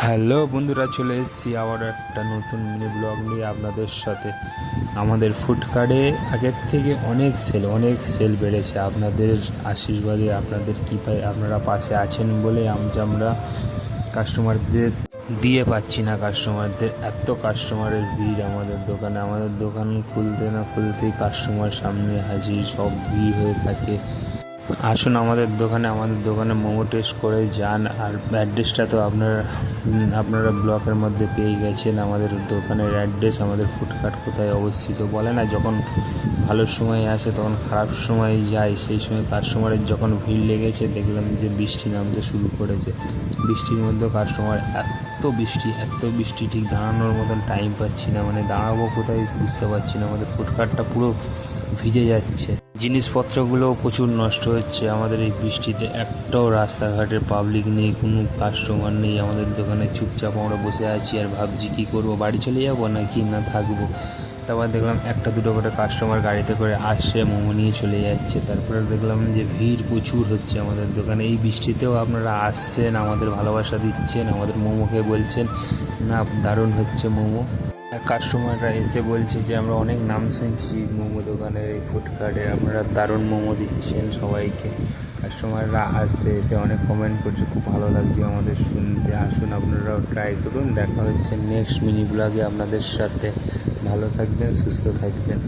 Hello বন্ধুরা, চলে এসেছি আবার একটা নতুন মিনি ব্লগ নিয়ে আপনাদের সাথে। আমাদের ফুডকার্টে আগের থেকে অনেক সেল বেড়েছে। আপনাদের আশীর্বাদে, আপনাদের কৃপায় আপনারা পাশে আছেন বলে আমরা কাস্টমারদের দিয়ে পাচ্ছি না। কাস্টমারদের এত কাস্টমারের ভিড় আমাদের দোকানে। আমাদের দোকান খুলতে না খুলতেই কাস্টমার সামনে হাজির, সব ভিড় হয়ে থাকে। আসুন আমাদের দোকানে মোমো টেস্ট করে যান। আর অ্যাড্রেসটা তো আপনারা ব্লকের মধ্যে পেয়ে গেছেন। আমাদের দোকানের অ্যাড্রেস, আমাদের ফুডকার্ট কোথায় অবস্থিত। বলে না, যখন ভালো সময় আসে তখন খারাপ সময় যায়। সেই সময় কাস্টমারের যখন ভিড় লেগেছে, দেখলাম যে বৃষ্টি নামতে শুরু করেছে। বৃষ্টির মধ্যেও কাস্টমার, এত বৃষ্টি ঠিক দাঁড়ানোর মতন টাইম পাচ্ছি না। মানে দাঁড়াবো কোথায় বুঝতে পারছি না। আমাদের ফুডকার্টটা পুরো ভিজে যাচ্ছে, জিনিসপত্রগুলোও প্রচুর নষ্ট হচ্ছে। আমাদের এই বৃষ্টিতে একটাও রাস্তাঘাটের পাবলিক নেই, কোনো কাস্টমার নেই। আমাদের দোকানে চুপচাপ আমরা বসে আছি আর ভাবছি কী করবো, বাড়ি চলে যাবো নাকি না থাকবো। তারপর দেখলাম একটা দুটো করে কাস্টমার গাড়িতে করে আসছে, মোমো নিয়ে চলে যাচ্ছে। তারপরে দেখলাম যে ভিড় প্রচুর হচ্ছে আমাদের দোকানে। এই বৃষ্টিতেও আপনারা আসছেন, আমাদের ভালোবাসা দিচ্ছেন, আমাদের মোমোকে বলছেন না দারুণ হচ্ছে মোমো। কাস্টমাররা এসে বলছে যে আমরা অনেক নাম শুনছি মোমো দোকানের, এই ফুডকার্টে আপনারা দারুণ মোমো দিচ্ছেন সবাইকে। কাস্টমাররা আসছে, এসে অনেক কমেন্ট করছে, খুব ভালো লাগছে আমাদের শুনতে। আসুন আপনারাও ট্রাই করুন। দেখা হচ্ছে নেক্সট মিনি ব্লগে আপনাদের সাথে। ভালো থাকবেন, সুস্থ থাকবেন।